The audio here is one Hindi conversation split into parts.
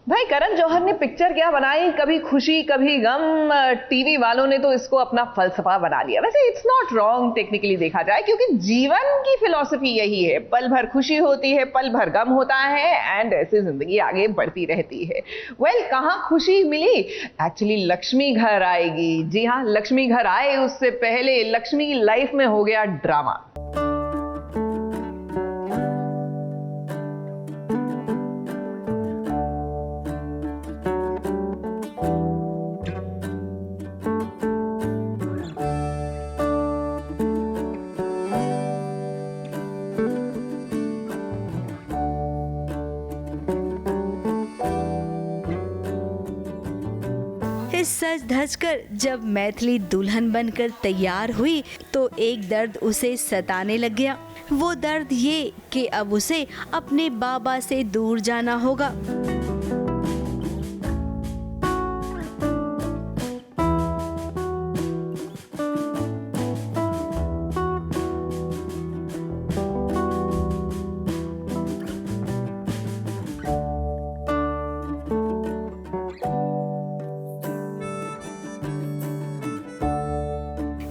भाई करण जौहर ने पिक्चर क्या बनाई, कभी खुशी कभी गम। टीवी वालों ने तो इसको अपना फलसफा बना लिया। वैसे इट्स नॉट रॉन्ग टेक्निकली देखा जाए, क्योंकि जीवन की फिलॉसफी यही है, पल भर खुशी होती है, पल भर गम होता है, एंड ऐसे जिंदगी आगे बढ़ती रहती है। वेल, कहाँ खुशी मिली? एक्चुअली लक्ष्मी घर आएगी। जी हाँ, लक्ष्मी घर आए उससे पहले लक्ष्मी लाइफ में हो गया ड्रामा। सज धज कर जब मैथिली दुल्हन बनकर तैयार हुई तो एक दर्द उसे सताने लग गया। वो दर्द ये कि अब उसे अपने बाबा से दूर जाना होगा।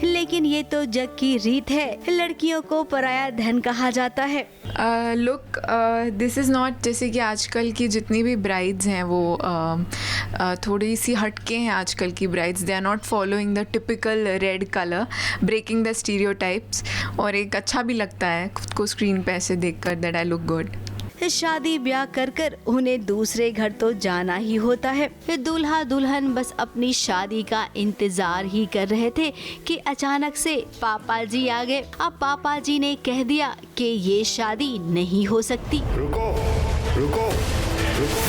लेकिन ये तो जग की रीत है, लड़कियों को पराया धन कहा जाता है। लुक, दिस इज़ नॉट, जैसे कि आजकल की जितनी भी ब्राइड्स हैं वो थोड़ी सी हटके हैं। आजकल की brides, they are not following the typical red colour, breaking the stereotypes. और एक अच्छा भी लगता है खुद को स्क्रीन पे ऐसे देख कर, दैट आई लुक गुड। शादी ब्याह कर कर उन्हें दूसरे घर तो जाना ही होता है। दूल्हा दुल्हन बस अपनी शादी का इंतजार ही कर रहे थे कि अचानक से पापा जी आ गए। अब पापा जी ने कह दिया कि ये शादी नहीं हो सकती। रुको रुको रुको,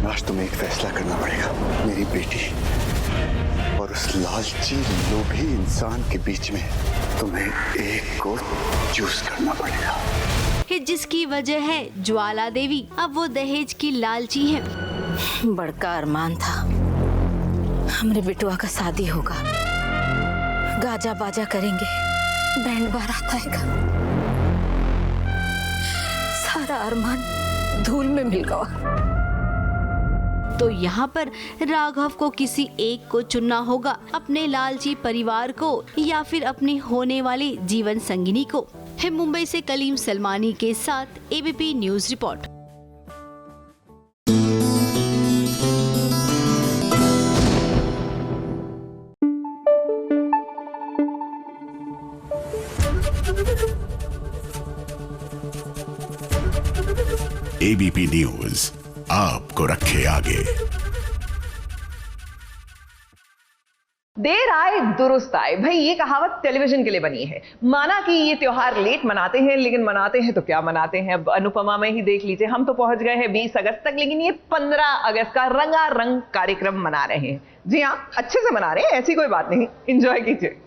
आज तुम्हें एक फैसला करना पड़ेगा। मेरी बेटी और उस लालची लोभी इंसान के बीच में तुम्हें एक को चूज करना पड़ेगा, जिसकी वजह है ज्वाला देवी। अब वो दहेज की लालची है। बड़का अरमान था हमरे बिटुआ का शादी होगा, गाजा बाजा करेंगे, बैंड बारात आएगा। सारा अरमान धूल में मिल गया। तो यहाँ पर राघव को किसी एक को चुनना होगा, अपने लालची परिवार को या फिर अपनी होने वाली जीवन संगिनी को। है मुंबई से कलीम सलमानी के साथ ABP news report. ABP news आपको रखे आगे। देर आए दुरुस्त आए, भाई ये कहावत टेलीविजन के लिए बनी है। माना कि ये त्योहार लेट मनाते हैं, लेकिन मनाते हैं तो क्या मनाते हैं। अब अनुपमा में ही देख लीजिए, हम तो पहुंच गए हैं 20 अगस्त तक, लेकिन ये 15 अगस्त का रंगारंग कार्यक्रम मना रहे हैं। जी हाँ, अच्छे से मना रहे हैं, ऐसी कोई बात नहीं, एंजॉय कीजिए।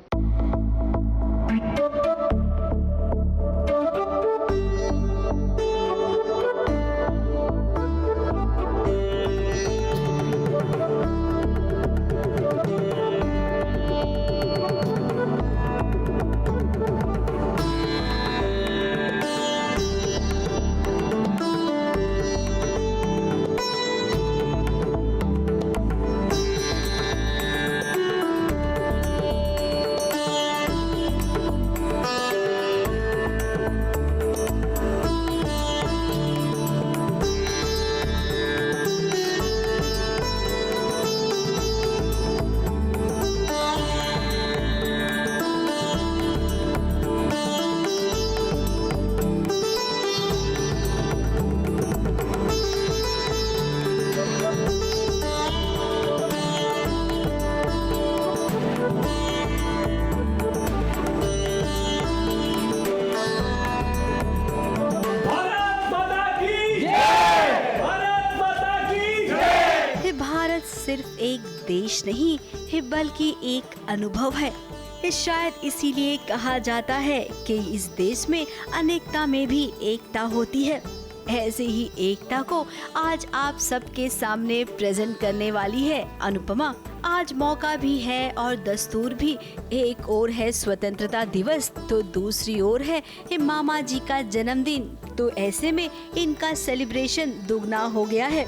सिर्फ एक देश नहीं है, बल्कि एक अनुभव है। शायद इसीलिए कहा जाता है कि इस देश में अनेकता में भी एकता होती है। ऐसे ही एकता को आज आप सबके सामने प्रेजेंट करने वाली है अनुपमा। आज मौका भी है और दस्तूर भी। एक ओर है स्वतंत्रता दिवस तो दूसरी ओर है मामा जी का जन्मदिन, तो ऐसे में इनका सेलिब्रेशन दुगना हो गया है।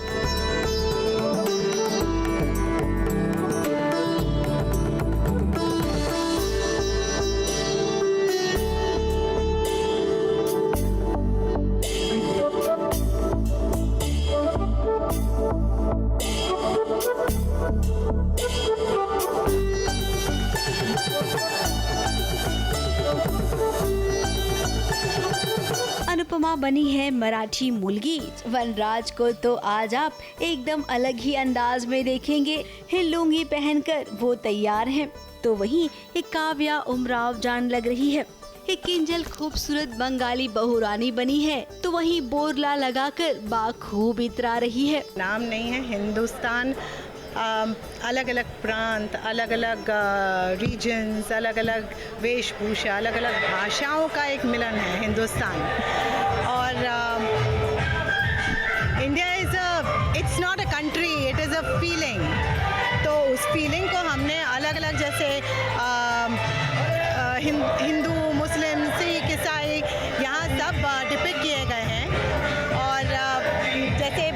अनुपमा बनी है मराठी मुलगी। वनराज को तो आज आप एकदम अलग ही अंदाज में देखेंगे। लुंगी पहनकर वो तैयार हैं, तो वहीं एक काव्या उमराव जान लग रही है। एक किंजल खूबसूरत बंगाली बहुरानी बनी है, तो वहीं बोरला लगाकर बाखूब इतरा रही है। नाम नहीं है हिंदुस्तान, अलग अलग प्रांत, अलग अलग रीजन्स, अलग अलग वेशभूषा, अलग अलग भाषाओं का एक मिलन है हिंदुस्तान। और India it's not a country, it is a feeling. तो उस फीलिंग को हमने अलग अलग, जैसे हिंदू, मुस्लिम, सिख, ईसाई, यहाँ सब डिपिक्ट किए गए हैं। और जैसे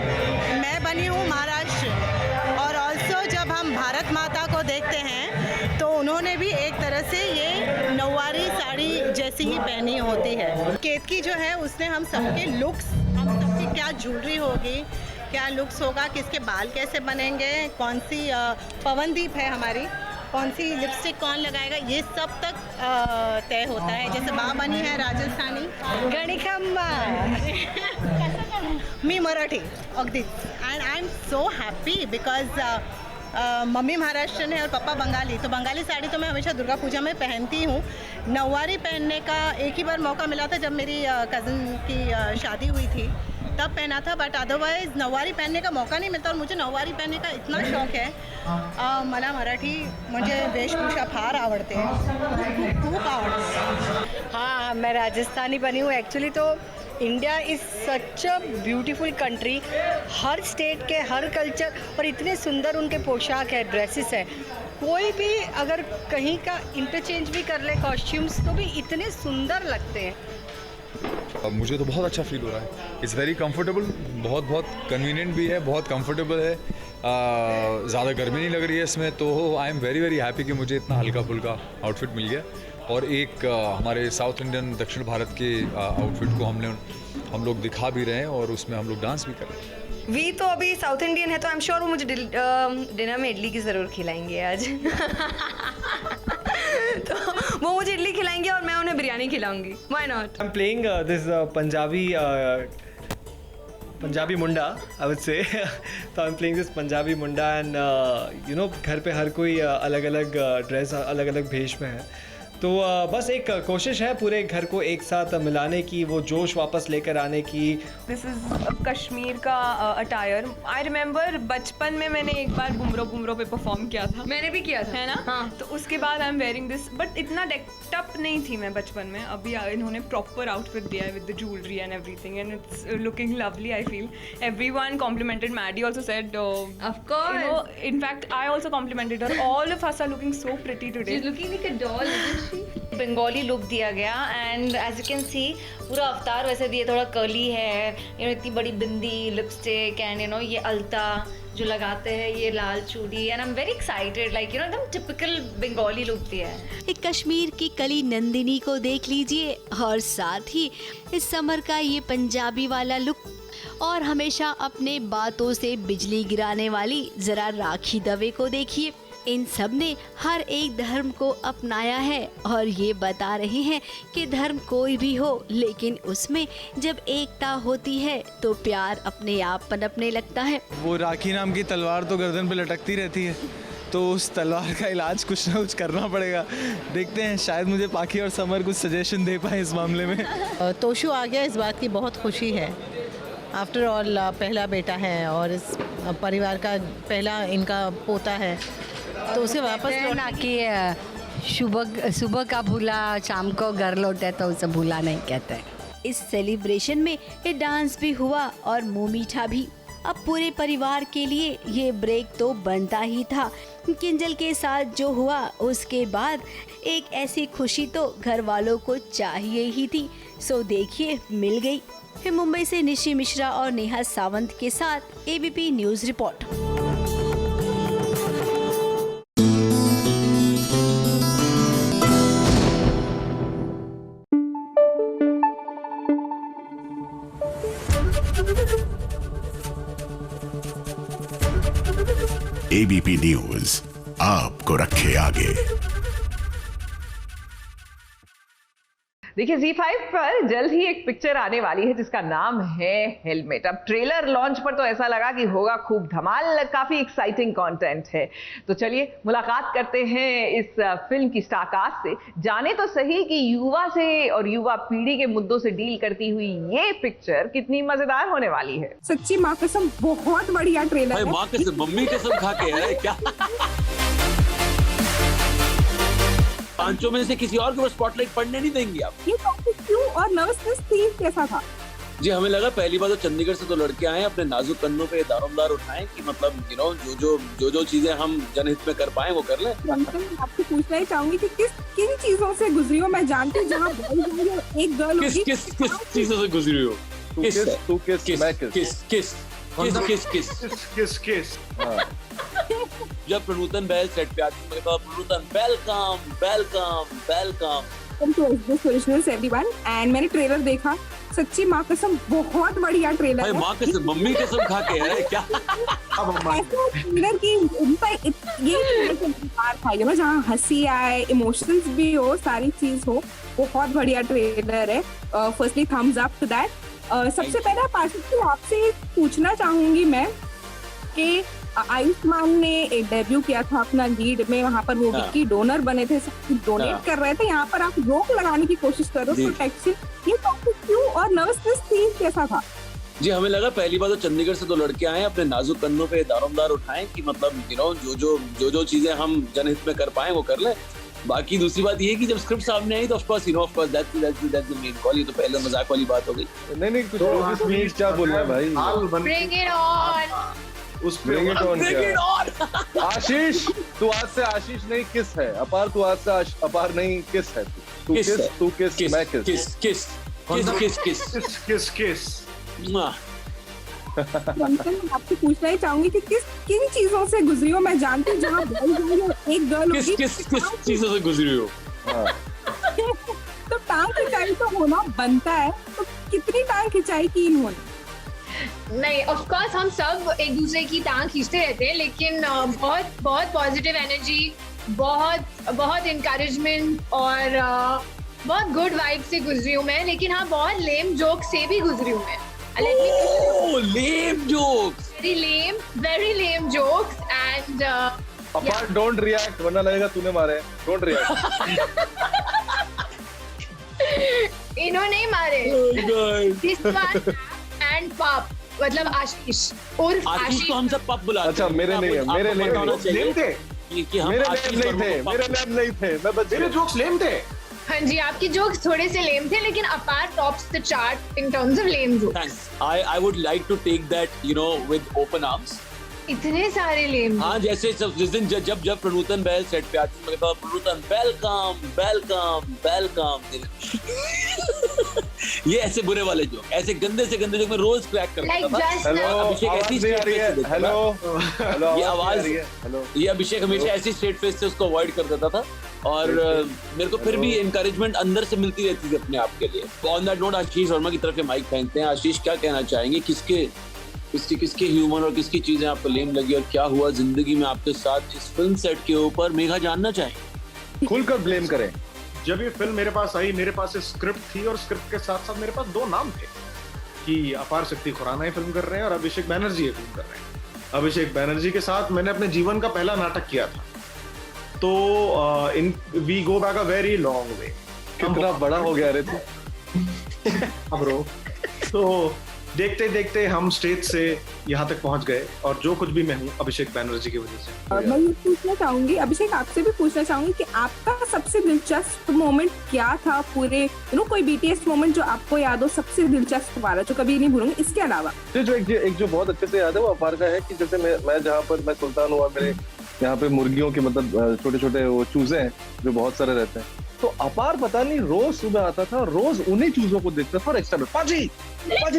मैं बनी हूँ महाराष्ट्र, और ऑल्सो जब हम भारत माता को देखते हैं तो उन्होंने भी एक तरह से ये नौवारी साड़ी जैसी ही पहनी होती है। केतकी जो है उसने हम सबके लुक्स, हम सबकी क्या ज्वेलरी होगी, क्या लुक्स होगा, किसके बाल कैसे बनेंगे, कौन सी पवनदीप है हमारी, कौन सी लिपस्टिक कौन लगाएगा, ये सब तक तय होता है। जैसे माँ बनी है राजस्थानी, गणिकम्मा, मी मराठी अगदी। And I am so happy because mummy Maharashtrian है और पापा बंगाली, तो बंगाली साड़ी तो मैं हमेशा दुर्गा पूजा में पहनती हूँ। नौवारी पहनने का एक ही बार मौका मिला था जब मेरी कज़न की शादी हुई थी, तब पहना था, बट अदरवाइज नौवारी पहनने का मौका नहीं मिलता। और मुझे नौवारी पहनने का इतना शौक है, मला मराठी म्हणजे वेशभूषा फार आवडते, खूप आवडते। हाँ, मैं राजस्थानी बनी हूँ एक्चुअली। तो India is such a beautiful country, her state के हर कल्चर, और इतने सुंदर उनके पोशाक है, ड्रेसेस है। कोई भी अगर कहीं का इंटरचेंज भी कर ले कॉस्ट्यूम्स तो भी इतने सुंदर लगते हैं। मुझे तो बहुत अच्छा फील हो रहा है। इट्स वेरी कंफर्टेबल, बहुत कन्वीनियंट भी है, बहुत कंफर्टेबल है, ज़्यादा गर्मी नहीं लग रही है इसमें। तो आई एम वेरी हैप्पी कि मुझे इतना हल्का फुल्का आउटफिट मिल गया। और एक हमारे साउथ इंडियन, दक्षिण भारत के आउटफिट को हम लोग दिखा भी रहे हैं और उसमें हम लोग डांस भी कर रहे हैं। वी तो अभी साउथ इंडियन है, तो आई एम श्योर वो मुझे डिनर में इडली की ज़रूर खिलाएंगे आज। तो वो मुझे इडली खिलाएंगे और मैं उन्हें बिरयानी खिलाऊंगी। Why not? I am playing this Punjabi munda, I would say. तो I am playing this Punjabi munda and you know, घर पे हर कोई अलग अलग ड्रेस, अलग अलग भेष में है। तो बस एक कोशिश है पूरे घर को एक साथ मिलाने की, वो जोश वापस लेकर आने की। दिस इज़ कश्मीर का अटायर। आई रिमेंबर बचपन में मैंने एक बार घुमरो पे परफॉर्म किया था। मैंने भी किया था, है ना? हाँ। तो उसके बाद I am wearing this, but इतना डेक्ड अप नहीं थी मैं बचपन में। अभी इन्होंने प्रॉपर आउटफिट दिया है with the jewellery and everything, and it's looking lovely. I feel everyone complimented, Maddy also said, of course, in fact I also complimented her. All of us are looking so pretty today. She's looking like a doll, isn't she? Bengali look दिया गया, and as you can see पूरा अवतार वैसे दिए, थोड़ा कर्ली है, यू नो, इतनी बड़ी बिंदी, लिपस्टिक, एंड यू नो ये अलता जो लगाते हैं, ये लाल चूड़ी, and I am very excited, like you know, एकदम टिपिकल बंगाली लुक दिया है। एक कश्मीर की कली नंदिनी को देख लीजिए, और साथ ही इस समर का ये पंजाबी वाला लुक, और हमेशा अपने बातों से बिजली गिराने वाली जरा राखी दवे को देखिए। इन सब ने हर एक धर्म को अपनाया है और ये बता रहे हैं कि धर्म कोई भी हो, लेकिन उसमें जब एकता होती है तो प्यार अपने आप पनपने लगता है। वो राखी नाम की तलवार तो गर्दन पे लटकती रहती है, तो उस तलवार का इलाज कुछ ना कुछ करना पड़ेगा। देखते हैं, शायद मुझे पाखी और समर कुछ सजेशन दे पाए इस मामले में। तोशु आ गया, इस बात की बहुत खुशी है। आफ्टर ऑल पहला बेटा है और इस परिवार का पहला इनका पोता है, तो उसे वापस ना कि सुबह का भूला शाम को घर लौटे तो उसे भूला नहीं कहते। इस सेलिब्रेशन में ये डांस भी हुआ और मुंह मीठा भी। अब पूरे परिवार के लिए ये ब्रेक तो बनता ही था। किंजल के साथ जो हुआ उसके बाद एक ऐसी खुशी तो घर वालों को चाहिए ही थी। सो देखिए मिल गई। फिर मुंबई से निशी मिश्रा और नेहा सावंत के साथ ABP news report. ABP news आपको रखे आगे। देखिए Z5 पर जल्द ही एक पिक्चर आने वाली है जिसका नाम है हेलमेट। अब ट्रेलर लॉन्च पर तो ऐसा लगा कि होगा खूब धमाल, काफी एक्साइटिंग कंटेंट है। तो चलिए मुलाकात करते हैं इस फिल्म की स्टारकास्ट से, जाने तो सही कि युवा से और युवा पीढ़ी के मुद्दों से डील करती हुई ये पिक्चर कितनी मजेदार होने वाली है। सच्ची माँ कसम बहुत बढ़िया ट्रेलर है। माँ कसम मम्मी कसम खा के है क्या? पांचों में से किसी और के ऊपर स्पॉटलाइट पड़ने नहीं देंगे आप। ये टॉपिक क्यों और नर्वसनेस थी कैसा था? जी हमें लगा पहली बार तो चंडीगढ़ से 2 लड़के आए, अपने नाजुक कन्नों पे दारोमदार उठाएं कि मतलब जो चीजें हम जनहित में कर पाए वो कर लें। आपसे पूछना ही चाहूंगी कि किन चीजों से गुजरी हो? मैं जानती हूँ जहाँ एक गर्ल किस चीजों से गुजरी हो? किस जब प्रनूतन बैल सेट पे आती है तो प्रनूतन वेलकम एवरीवन एंड मैंने ट्रेलर देखा। सच्ची माँ कसम बहुत बढ़िया ट्रेलर है। माँ कसम मम्मी कसम खा के है क्या? ट्रेलर की ये था जहाँ हंसी आए, इमोशंस भी हो, सारी चीज हो। बहुत बढ़िया ट्रेलर है। Firstly thumbs up to that. सबसे पहले पार्षद आपसे पूछना चाहूंगी मैं कि आयुष्मान ने एक डेब्यू किया था अपना लीड में, वहाँ पर वो विक्की डोनर बने थे, सब डोनेट कर रहे थे। यहाँ पर आप रोक लगाने की कोशिश करो प्रोटेक्शन। ये टॉपिक क्यों और नर्वसनेस थी कैसा था? जी हमें लगा पहली बार तो चंडीगढ़ से 2 लड़के आए, अपने नाजुक कन्नों पे दारोमदार उठाएं कि मतलब जो चीजें हम जनहित में कर पाए वो कर लें। बाकी दूसरी बात ये कि जब स्क्रिप्ट सामने आई तो of course that's the main call. ये तो पहले मजाक वाली बात हो गई। नहीं कुछ क्या बोल रहा है भाई? Bring it on. उस पे आशीष तू आज से आशीष नहीं किस है, अपार तू आज से अपार नहीं किस है। तू किस मैं किस। आपसे पूछना ही चाहूंगी कि किन चीजों से गुजरी हो? मैं जानती हूँ जहाँ एक गर्ल किस चीजों से गुजरी हो? तो टांग खिंचाई तो होना बनता है, तो कितनी टांग खिंचाई की इन्होंने? नहीं, ऑफ कोर्स हम सब एक दूसरे की टांग खींचते रहते हैं, लेकिन बहुत पॉजिटिव एनर्जी, बहुत इनकरेजमेंट और बहुत गुड वाइब से गुजरी हूँ मैं। लेकिन हाँ, बहुत लेम जोक से भी गुजरी हूँ मैं। Lame jokes, very lame jokes and अपार डोंट रिएक्ट वरना लगेगा तूने मारे। Don't react. इन्होंने नहीं मारे। दिस वन एंड पाप मतलब आशीष उर्फ आशीष तो हम सब पप बुलाते हैं। अच्छा मेरे नहीं है, मेरे लेम थे कि हम मेरे लेम नहीं थे, मेरे जोक्स लेम थे। हाँ जी, आपकी जोक्स थोड़े से लेम थे, लेकिन अपार tops the chart in terms of lame jokes. I would like to take that with open arms. इतने सारे लेम। हाँ, जैसे जिस दिन जब प्रनूतन बैल सेट पे आती है तो प्रनूतन वेलकम। ये ऐसे बुरे वाले जोक, ऐसे गंदे से गंदे जोक मैं रोज क्रैक करता था। अभिषेक ऐसी स्ट्रेट फेस से हेलो ये आवाज ये अभिषेक हमेशा ऐसी स्ट्रेट फेस से उसको अवॉइड कर देता था और मेरे को फिर भी एनकरेजमेंट अंदर से मिलती रहती थी अपने आप के लिए। ऑन दैट नोट आशीष वर्मा की तरफ से माइक फेंकते हैं। आशीष क्या कहना चाहेंगे? किसके ह्यूमर और किसकी चीजें आपको लेम लगी और क्या हुआ जिंदगी में आपके साथ इस फिल्म सेट के ऊपर? मेघा जानना चाहेंगे। खुलकर ब्लेम करें। जब ये फिल्म मेरे पास आई, मेरे पास एक स्क्रिप्ट थी और स्क्रिप्ट के साथ साथ मेरे पास 2 नाम थे कि अपार शक्ति खुराना ये फिल्म कर रहे हैं और अभिषेक बैनर्जी ये फिल्म कर रहे हैं। अभिषेक बैनर्जी के साथ मैंने अपने जीवन का पहला नाटक किया था, तो we go back a very long way. कितना बड़ा हो गया रे तू। ब्रो। तो देखते देखते हम स्टेज से यहाँ तक पहुँच गए और जो कुछ भी मैं हूँ अभिषेक बैनर्जी की वजह से। मैं ये पूछना चाहूंगी, अभिषेक आपसे भी पूछना चाहूंगी कि आपका सबसे दिलचस्प मोमेंट क्या था पूरे कोई BTS मोमेंट जो आपको याद हो सबसे दिलचस्प वाला जो कभी नहीं भूलूंगी इसके अलावा? जो एक जो बहुत अच्छे से याद है वो अपार का है कि जैसे मैं जहाँ पर मैं सुल्तान हुआ, मेरे यहाँ पे मुर्गियों के मतलब छोटे छोटे वो चूजे हैं जो बहुत सारे रहते हैं, तो अपार पता नहीं रोज सुबह आता था, रोज उन्हीं चूजों को देखता था और एक्स्ट्रा पाजी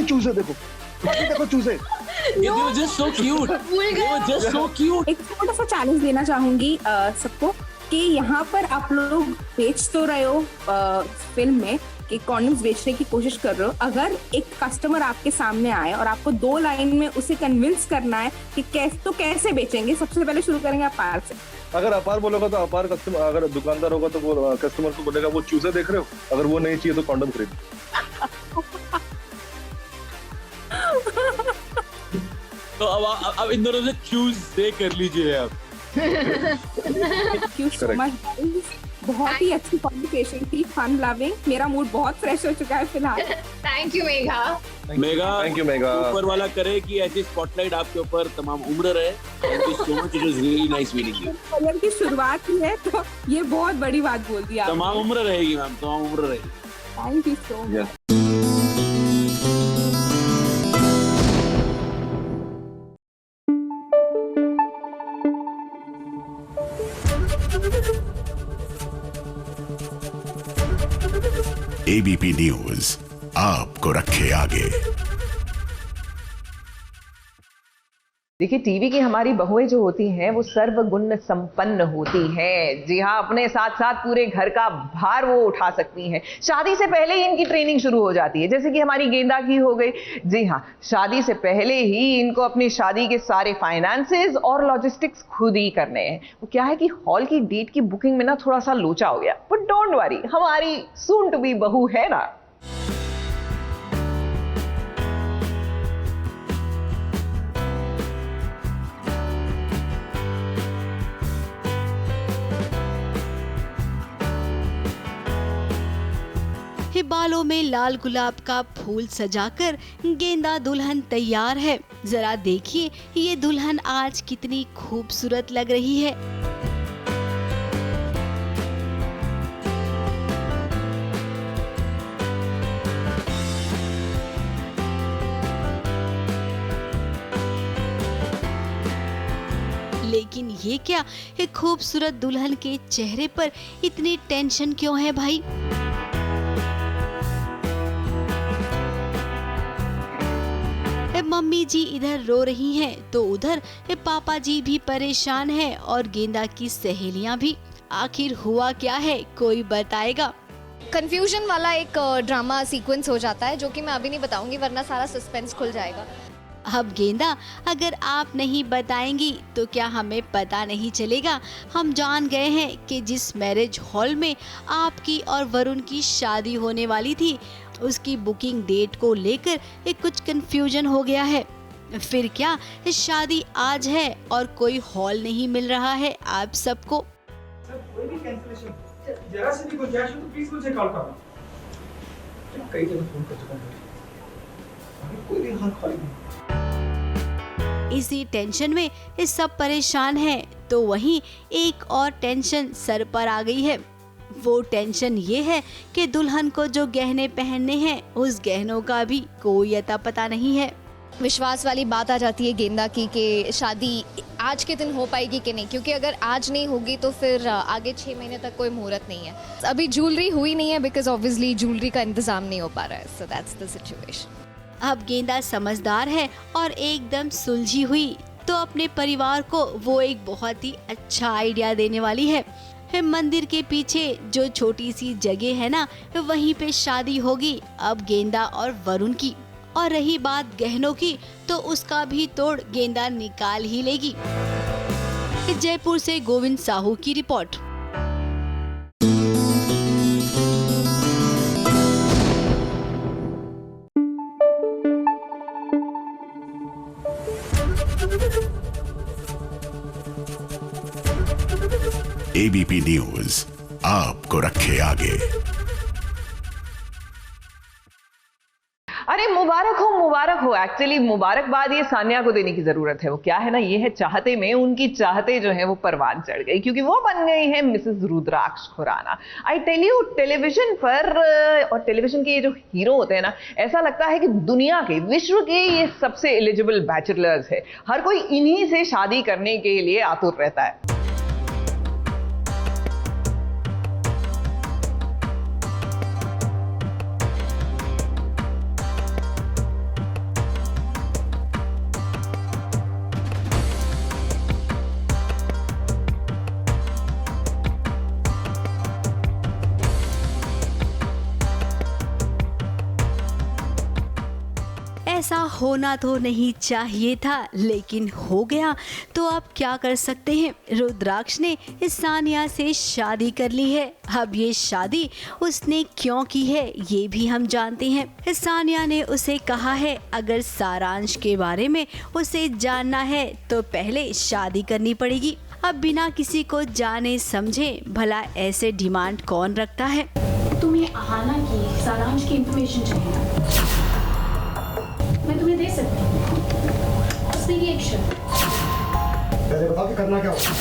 चूजे देखो चूजे। एक छोटा सा चैलेंज देना चाहूंगी सबको कि यहाँ पर आप लोग बेच तो रहे हो फिल्म में कि कॉन्डम्स बेचने की कोशिश कर रहे हो, अगर एक कस्टमर आपके सामने आए और आपको 2 लाइन में उसे कन्विंस करना है कि कैसे बेचेंगे, सबसे पहले शुरू करेंगे अपार से। अगर अपार बोलोगा तो अपार कस्टमर, अगर दुकानदार होगा तो वो कस्टमर को बोलेगा वो चूजे देख रहे हो, अगर वो नहीं चाहिए तो कॉन्डम खरीदो। तो अब इन दोनों से चूज से कर लीजिए आप। बहुत ही अच्छी कॉन्वर्सेशन थी, फन लविंग, मेरा मूड बहुत फ्रेश हो चुका है फिलहाल। Thank you Megha. Thank you Megha. ऊपर वाला करे कि ऐसी स्पॉटलाइट आपके ऊपर तमाम उम्र रहे। Thank you so much, it was really nice meeting you. Career की शुरुआत ही है तो ये बहुत बड़ी बात बोल दी आपने। तमाम उम्र रहेगी मैम, तमाम उम्र रहेगी। Thank you so much. ABP news आपको रखे आगे। देखिए, टीवी की हमारी बहुएं जो होती हैं वो सर्वगुण संपन्न होती हैं। जी हाँ, अपने साथ साथ पूरे घर का भार वो उठा सकती हैं। शादी से पहले ही इनकी ट्रेनिंग शुरू हो जाती है, जैसे कि हमारी गेंदा की हो गई। जी हाँ, शादी से पहले ही इनको अपनी शादी के सारे फाइनेंसेस और लॉजिस्टिक्स खुद ही करने हैं। वो क्या है कि हॉल की डेट की बुकिंग में ना थोड़ा सा लोचा हो गया, बट डोंट वरी, हमारी सून टू बी बहू है ना। बालों में लाल गुलाब का फूल सजाकर गेंदा दुल्हन तैयार है। जरा देखिए ये दुल्हन आज कितनी खूबसूरत लग रही है। लेकिन ये क्या, एक खूबसूरत दुल्हन के चेहरे पर इतनी टेंशन क्यों है भाई? मम्मी जी इधर रो रही हैं, तो उधर पापा जी भी परेशान हैं और गेंदा की सहेलियां भी। आखिर हुआ क्या है, कोई बताएगा? कंफ्यूजन वाला एक ड्रामा सीक्वेंस हो जाता है जो कि मैं अभी नहीं बताऊंगी वरना सारा सस्पेंस खुल जाएगा। अब गेंदा, अगर आप नहीं बताएंगी तो क्या हमें पता नहीं चलेगा? हम जान गए हैं कि जिस मैरिज हॉल में आपकी और वरुण की शादी होने वाली थी उसकी बुकिंग डेट को लेकर कुछ कंफ्यूजन हो गया है। फिर क्या शादी आज है और कोई हॉल नहीं मिल रहा है आप सबको? कोई भी कैंसिलेशन जरा से भी गुंजाइश हो तो प्लीज मुझे कॉल करना। कई जगह फोन कर चुका हूं, कोई भी हाल खाली नहीं। इसी टेंशन में सब परेशान हैं, तो वहीं एक और टेंशन सर पर आ गई है। वो टेंशन ये है कि दुल्हन को जो गहने पहनने हैं उस गहनों का भी कोई अता पता नहीं है। विश्वास वाली बात आ जाती है गेंदा की कि शादी आज के दिन हो पाएगी कि नहीं, क्योंकि अगर आज नहीं होगी तो फिर आगे 6 महीने तक कोई मुहूर्त नहीं है। अभी ज्वेलरी हुई नहीं है बिकॉज ऑब्वियसली ज्वेलरी का इंतजाम नहीं हो पा रहा है। So that's the situation. अब गेंदा समझदार है और एकदम सुलझी हुई, तो अपने परिवार को वो एक बहुत ही अच्छा आइडिया देने वाली है। मंदिर के पीछे जो छोटी सी जगह है ना, वहीं पे शादी होगी अब गेंदा और वरुण की। और रही बात गहनों की, तो उसका भी तोड़ गेंदा निकाल ही लेगी। जयपुर से गोविंद साहू की रिपोर्ट। ABP न्यूज आपको रखे आगे। अरे मुबारक हो एक्चुअली मुबारकबाद ये सानिया को देने की जरूरत है। वो क्या है ना, ये है चाहते में उनकी चाहते जो है वो परवान चढ़ गई, क्योंकि वो बन गई है Mrs Rudraksh Khurana. I tell you, television पर और टेलीविजन के ये जो हीरो होते हैं ना, ऐसा लगता है कि दुनिया के, विश्व के ये सबसे एलिजिबल बैचलर्स है। हर कोई इन्हीं से शादी करने के लिए आतुर रहता है। ऐसा होना तो नहीं चाहिए था, लेकिन हो गया, तो आप क्या कर सकते हैं। रुद्राक्ष ने सानिया से शादी कर ली है। अब ये शादी उसने क्यों की है ये भी हम जानते हैं। सानिया ने उसे कहा है अगर सारांश के बारे में उसे जानना है तो पहले शादी करनी पड़ेगी। अब बिना किसी को जाने समझे भला ऐसे डिमांड कौन रखता है। तुम्हें आहाना की, सारांश की इंफॉर्मेशन चाहिए, मैं तुम्हें दे सकती हूँ, बस मेरी एक शर्त। पहले बताओ कि करना क्या होगा।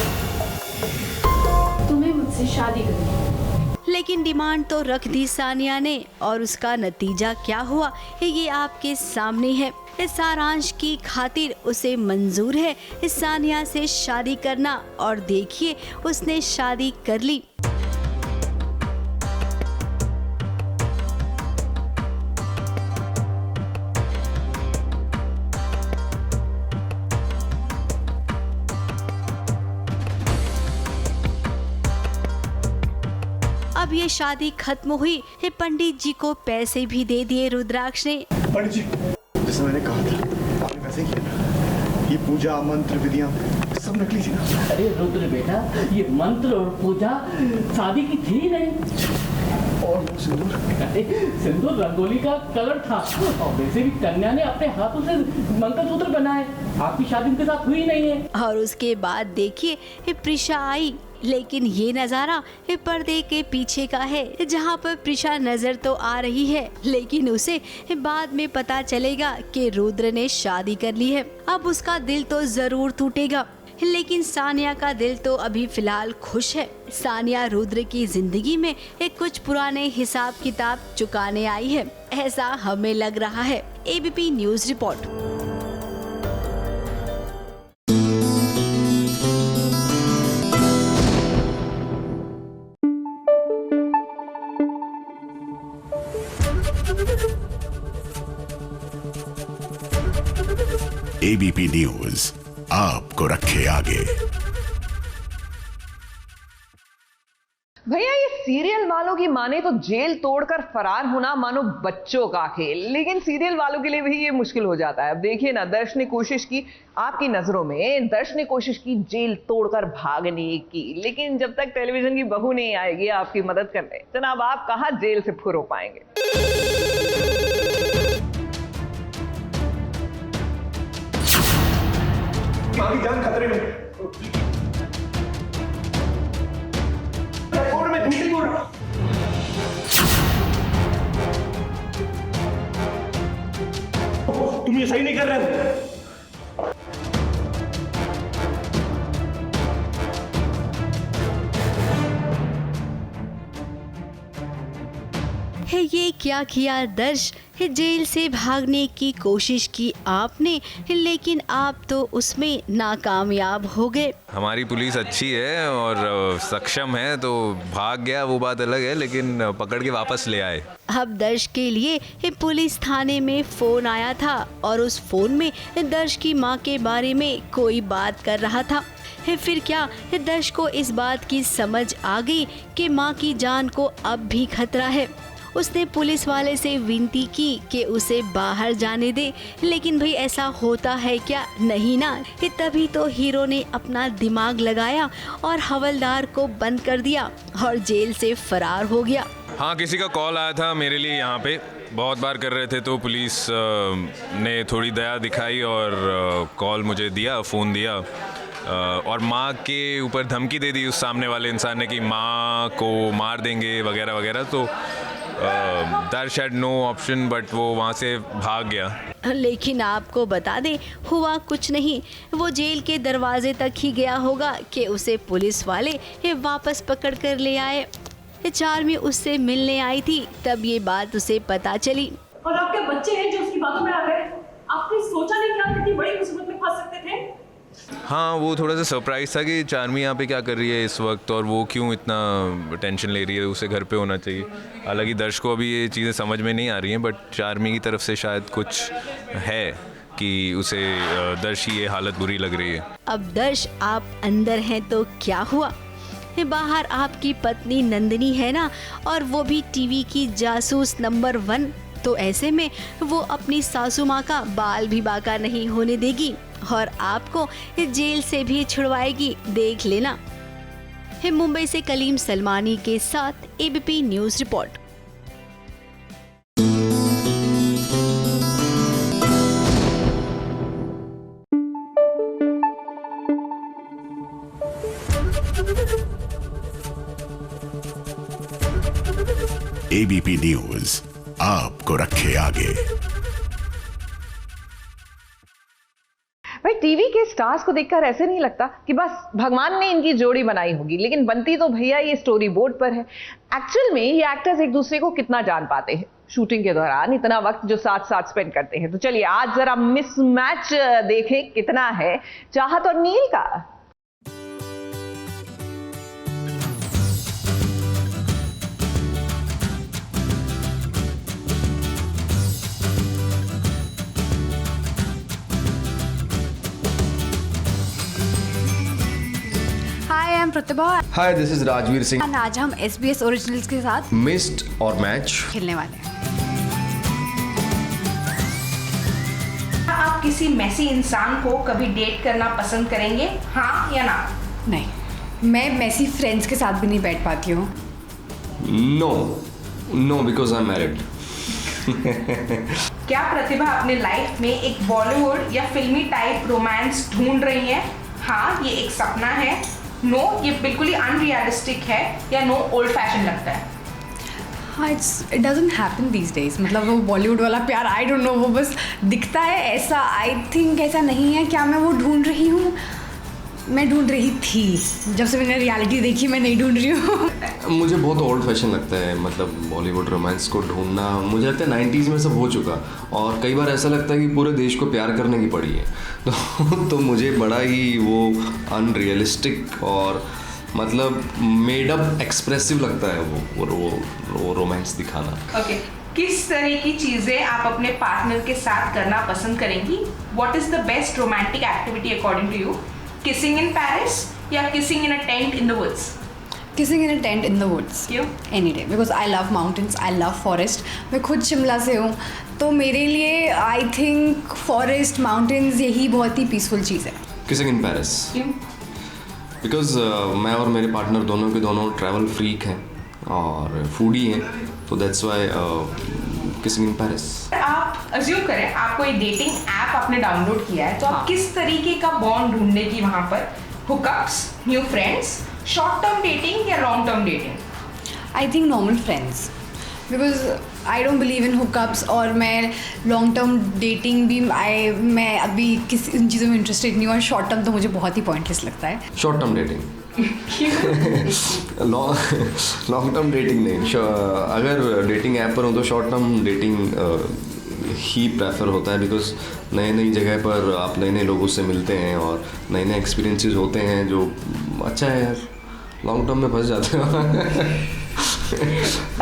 तुम्हें मुझसे शादी करनी। लेकिन डिमांड तो रख दी सानिया ने, और उसका नतीजा क्या हुआ ये आपके सामने है। इस सारांश की खातिर उसे मंजूर है इस सानिया से शादी करना, और देखिए उसने शादी कर ली। अब ये शादी खत्म हुई, पंडित जी को पैसे भी दे दिए रुद्राक्ष ने। पंडित जी, जैसे मैंने कहा था आपने वैसे किया ना। ये पूजा मंत्र विधियां सब नकली थी ना। अरे रुद्र बेटा, ये मंत्र और पूजा शादी की थी ही नहीं। और सिंदूर? सिंदूर रंगोली का कलर था, और वैसे भी कन्या ने अपने हाथों से मंगलसूत्र बनाए। आपकी शादी उनके साथ हुई नहीं है। और उसके बाद देखिए प्रिशा आई, लेकिन ये नजारा पर्दे के पीछे का है, जहाँ पर प्रिशा नजर तो आ रही है, लेकिन उसे बाद में पता चलेगा कि रुद्र ने शादी कर ली है। अब उसका दिल तो जरूर टूटेगा, लेकिन सानिया का दिल तो अभी फिलहाल खुश है। सानिया रुद्र की जिंदगी में कुछ पुराने हिसाब किताब चुकाने आई है, ऐसा हमें लग रहा है। ABP news report. ABP news आपको रखे आगे। भैया ये सीरियल वालों की माने तो जेल तोड़कर फरार होना मानो बच्चों का खेल, लेकिन सीरियल वालों के लिए भी ये मुश्किल हो जाता है। अब देखिए ना, दर्श ने कोशिश की, आपकी नजरों में दर्श ने कोशिश की जेल तोड़कर भागने की, लेकिन जब तक टेलीविजन की बहू नहीं आएगी आपकी मदद करने, जनाब आप कहां जेल से फुर हो पाएंगे। मां की जान खतरे में। तुम ये सही नहीं कर रहे हो। है ये क्या किया दर्श, जेल से भागने की कोशिश की आपने, लेकिन आप तो उसमें नाकामयाब हो गए। हमारी पुलिस अच्छी है और सक्षम है, तो भाग गया वो बात अलग है, लेकिन पकड़ के वापस ले आए। अब दर्श के लिए पुलिस थाने में फोन आया था, और उस फोन में दर्श की मां के बारे में कोई बात कर रहा था। फिर क्या दर्श को इस बात की समझ आ गई कि मां की जान को अब भी खतरा है। उसने पुलिस वाले से विनती की कि उसे बाहर जाने दे, लेकिन भाई ऐसा होता है क्या, नहीं ना। तभी तो हीरो ने अपना दिमाग लगाया और हवलदार को बंद कर दिया और जेल से फरार हो गया। हाँ, किसी का कॉल आया था मेरे लिए, यहाँ पे बहुत बार कर रहे थे, तो पुलिस ने थोड़ी दया दिखाई और कॉल मुझे दिया, फ़ोन दिया, और माँ के ऊपर धमकी दे दी उस सामने वाले इंसान ने कि माँ को मार देंगे वगैरह वगैरह। तो दर्श हैड नो ऑप्शन बट वो वहाँ से भाग गया। लेकिन आपको बता दें, हुआ कुछ नहीं। वो जेल के दरवाजे तक ही गया होगा कि उसे पुलिस वाले वापस पकड़ कर ले आए। चार्मी उससे मिलने आई थी, तब ये बात उसे पता चली। और आपके बच्चे हैं जो उसकी बातों में आ गए। आपने सोचा नहीं कि आप कितनी बड़ी मुसीबत में फंस सकते थे? हाँ, वो थोड़ा सा सरप्राइज था कि चार्मी यहाँ पे क्या कर रही है इस वक्त और वो क्यों इतना टेंशन ले रही है, उसे घर पे होना चाहिए। हालांकि दर्श को अभी ये चीज़ें समझ में नहीं आ रही हैं, बट चार्मी की तरफ से शायद कुछ है कि उसे दर्श की ये हालत बुरी लग रही है। अब दर्श आप अंदर हैं तो क्या हुआ, बाहर आपकी पत्नी नंदिनी है ना, और वो भी टीवी की जासूस नंबर 1। तो ऐसे में वो अपनी सासू माँ का बाल भी बाका नहीं होने देगी और आपको जेल से भी छुड़वाएगी, देख लेना। मुंबई से कलीम सलमानी के साथ ABP news report. ABP news आपको रखे आगे। भाई, टीवी के स्टार्स को देखकर ऐसे नहीं लगता कि बस भगवान ने इनकी जोड़ी बनाई होगी, लेकिन बनती तो भैया ये स्टोरी बोर्ड पर है। एक्चुअल में ये एक्टर्स एक दूसरे को कितना जान पाते हैं शूटिंग के दौरान, इतना वक्त जो साथ साथ स्पेंड करते हैं। तो चलिए आज जरा मिसमैच देखें कितना है चाहत और नील का। Hi, I am Pratibha. Hi, this is Rajveer Singh. आज हम SBS ओरिजिनल्स के साथ मिस्ड और मैच खेलने वाले हैं। आप किसी मैसी इंसान को कभी डेट करना पसंद करेंगे, हाँ या ना? नहीं, मैं मैसी फ्रेंड्स के साथ भी नहीं बैठ पाती हूँ। No because I am married. क्या प्रतिभा अपने लाइफ में एक बॉलीवुड या फिल्मी टाइप रोमांस ढूंढ रही है? हाँ, ये एक सपना है। नो, ये बिल्कुल ही अनरियलिस्टिक है। या नो, ओल्ड फैशन लगता है। हाँ, it doesn't happen these days. मतलब वो बॉलीवुड वाला प्यार, आई डोंट नो, वो बस दिखता है ऐसा। आई थिंक ऐसा नहीं है। क्या मैं वो ढूंढ रही हूँ? मैं ढूंढ रही थी, जब से मैंने रियलिटी देखी मैं नहीं ढूंढ रही हूँ। मुझे बहुत ओल्ड फैशन लगता है, मतलब बॉलीवुड रोमांस को ढूंढना। मुझे लगता है 90s में सब हो चुका, और कई बार ऐसा लगता है कि पूरे देश को प्यार करने की पड़ी है। तो मुझे बड़ा ही वो अनरियलिस्टिक और मतलब मेड अप एक्सप्रेसिव लगता है वो रोमांस दिखाना। ओके, किस तरह की चीज़ें आप अपने पार्टनर के साथ करना पसंद करेंगी? What is the best romantic activity according to you? Kissing in Paris या kissing in a tent in the woods? Kissing in a tent in the woods. क्यों? Any day, because I love mountains, I love forest. मैं खुद शिमला से हूँ, तो मेरे लिए I think forest, mountains यही बहुत ही peaceful चीज़ है। Kissing in Paris. क्यों? Because मैं और मेरे पार्टनर दोनों के दोनों ट्रैवल फ्रीक हैं और फूडी हैं, तो that's why Kissing in Paris. आप अज्यूम करें आपको एक डेटिंग ऐप आपने डाउनलोड किया है, तो आप किस तरीके का बॉन्ड ढूंढने की वहाँ पर? Hookups, new friends, short term dating या long term dating? I think normal friends, because I don't believe in hookups. और मैं लॉन्ग टर्म डेटिंग भी मैं अभी किसी इन चीज़ों में इंटरेस्टेड नहीं हूँ, और शॉर्ट टर्म तो मुझे बहुत ही पॉइंटलेस लगता है। Short term dating long term dating नहीं। अगर डेटिंग ऐप पर हो तो शॉर्ट टर्म डेटिंग ही प्रेफर होता है, बिकॉज नई जगह पर आप नए लोगों से मिलते हैं और नए एक्सपीरियंसेस होते हैं, जो अच्छा है यार। लॉन्ग टर्म में फंस जाते हैं।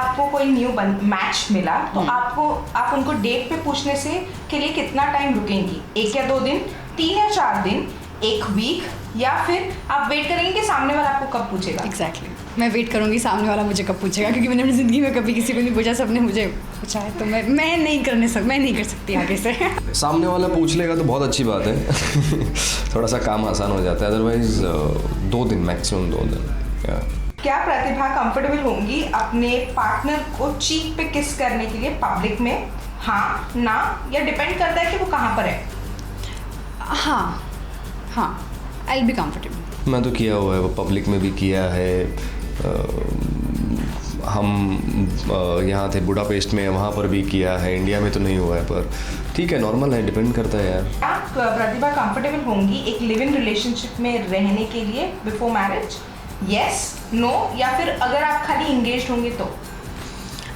आपको कोई न्यू मैच मिला तो आप उनको डेट पे पूछने से के लिए कितना टाइम रुकेंगी? 1 या 2 दिन, 3 या 4 दिन, 1 वीक, या फिर आप वेट करेंगे कि सामने वाला आपको कब पूछेगा? एग्जैक्टली, मैं वेट करूँगी सामने वाला मुझे कब पूछेगा, क्योंकि मैंने अपनी ज़िंदगी में कभी किसी को नहीं पूछा, सबने मुझे पूछा है। तो मैं नहीं कर सकती आगे से। सामने वाला पूछ लेगा तो बहुत अच्छी बात है। थोड़ा सा काम आसान हो जाता है, अदरवाइज 2 दिन, मैक्सिमम 2 दिन। क्या प्रतिभा कंफर्टेबल होंगी अपने पार्टनर को चीक पे किस करने के लिए पब्लिक में? हाँ, ना, या डिपेंड करता है कि वो कहाँ पर है? हाँ, आई विल बी कंफर्टेबल। मैं तो किया हुआ है, वो पब्लिक में भी किया है, हम यहाँ थे बुडापेस्ट में, वहाँ पर भी किया है, इंडिया में तो नहीं हुआ है, पर ठीक है, नॉर्मल है, डिपेंड करता है यार। आप प्रतिभा कंफर्टेबल होंगी एक लिव इन रिलेशनशिप में रहने के लिए बिफोर मैरिज? यस, नो, या फिर अगर आप खाली इंगेज होंगे तो?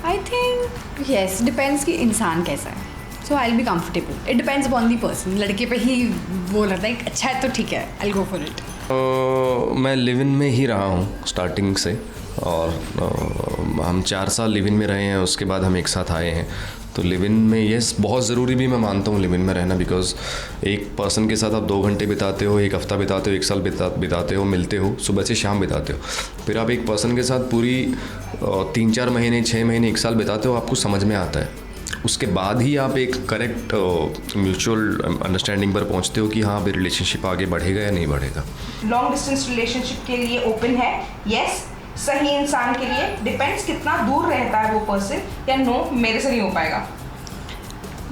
आई थिंक यस, डिपेंड्स कि इंसान कैसा है। So I will be comfortable, it depends upon the person. लड़के पे ही वो लगता है अच्छा है तो ठीक है, I will go for it. मैं लिव इन में ही रहा हूँ स्टार्टिंग से, और हम 4 साल लिव इन में रहे हैं, उसके बाद हम एक साथ आए हैं। तो लिव इन में यस, बहुत ज़रूरी भी मैं मानता हूँ लिव इन में रहना, बिकॉज एक पर्सन के साथ आप 2 घंटे बिताते हो, 1 हफ्ता बिताते हो, 1 साल बिताते हो, मिलते हो, सुबह से शाम बिताते हो। फिर आप एक पर्सन के साथ पूरी 3-4 महीने, 6 महीने, 1 साल बिताते हो, आपको समझ में आता है। उसके बाद ही आप एक करेक्ट म्यूचुअल अंडरस्टैंडिंग पर पहुंचते हो कि हाँ अभी रिलेशनशिप आगे बढ़ेगा या नहीं बढ़ेगा। लॉन्ग डिस्टेंस रिलेशनशिप के लिए ओपन है? यस, सही इंसान के लिए डिपेंड्स कितना दूर रहता है वो पर्सन, या नो मेरे से नहीं हो पाएगा?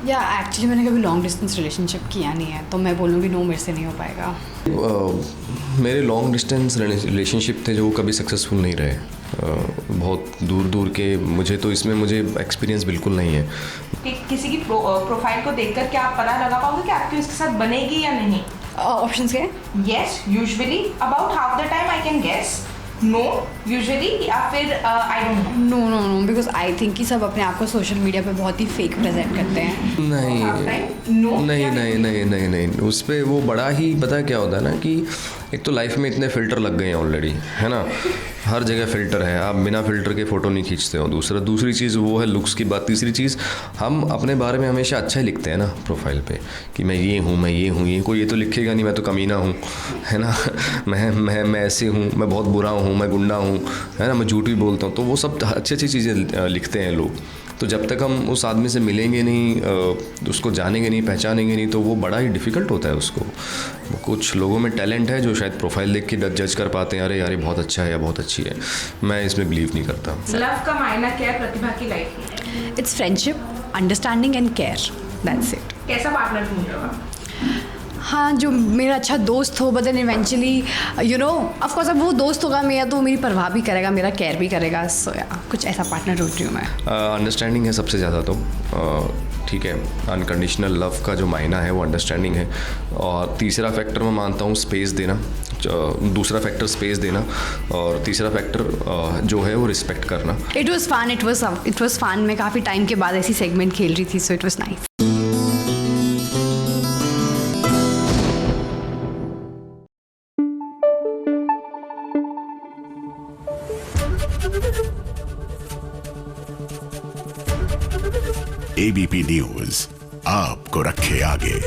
या एक्चुअली मैंने कभी लॉन्ग डिस्टेंस रिलेशनशिप किया नहीं है, तो मैं बोलूँगी नो, मेरे से नहीं हो पाएगा। मेरे लॉन्ग डिस्टेंस रिलेशनशिप थे जो वो कभी सक्सेसफुल नहीं रहे, बहुत दूर दूर के। मुझे तो इसमें एक्सपीरियंस बिल्कुल नहीं है। किसी की प्रोफाइल को देखकर क्या आप पता लगा पाओगे कि आपकी उसके साथ बनेगी या नहीं? ऑप्शंस क्या है? Yes, usually about half the time I can guess, no usually, या फिर I don't know. No no no, because I think कि सब अपने आप को सोशल मीडिया पे बहुत ही फेक प्रेजेंट करते हैं। नहीं नहीं नहीं नहीं नहीं नहीं, उस पर वो बड़ा ही पता है क्या होता है ना, कि एक तो लाइफ में इतने फ़िल्टर लग गए हैं ऑलरेडी, है ना, हर जगह फ़िल्टर है, आप बिना फ़िल्टर के फ़ोटो नहीं खींचते हो। दूसरी चीज़ वो है लुक्स की बात। तीसरी चीज़, हम अपने बारे में हमेशा अच्छा ही लिखते हैं ना प्रोफाइल पे, कि मैं ये हूँ, मैं ये हूँ, ये कोई ये तो लिखेगा नहीं मैं तो कमीना हूँ, है ना, मैं ऐसे हूँ, मैं बहुत बुरा हूँ, मैं गुंडा हूँ, है ना, मैं झूठ भी बोलता हूँ। तो वो सब अच्छी अच्छी चीज़ें लिखते हैं लोग। तो जब तक हम उस आदमी से मिलेंगे नहीं, उसको जानेंगे नहीं, पहचानेंगे नहीं, तो वो बड़ा ही डिफ़िकल्ट होता है उसको। कुछ लोगों में टैलेंट है जो शायद प्रोफाइल देख के जज कर पाते हैं, अरे यार ये बहुत अच्छा है या बहुत अच्छी है। मैं इसमें बिलीव नहीं करता। लव का मायना क्या है प्रतिभा की लाइफ में? It's friendship, understanding and care, that's it. कैसा पार्टनर ढूंढ रहे हो आप? हाँ, जो मेरा अच्छा दोस्त हो, but then eventually you know of course अब वो दोस्त होगा मेरा, तो मेरी परवाह भी करेगा, मेरा केयर भी करेगा। सो या कुछ ऐसा पार्टनर ढूंढ रही हूँ मैं। अंडरस्टैंडिंग है सबसे ज़्यादा, तो ठीक है, अनकंडीशनल लव का जो मायना है वो अंडरस्टैंडिंग है। और तीसरा फैक्टर मैं मानता हूँ स्पेस देना, दूसरा फैक्टर स्पेस देना, और तीसरा फैक्टर जो है वो रिस्पेक्ट करना। It was fun. मैं काफ़ी टाइम के बाद ऐसी सेगमेंट खेल रही थी, so it was nice. ABP news आपको रखे आगे।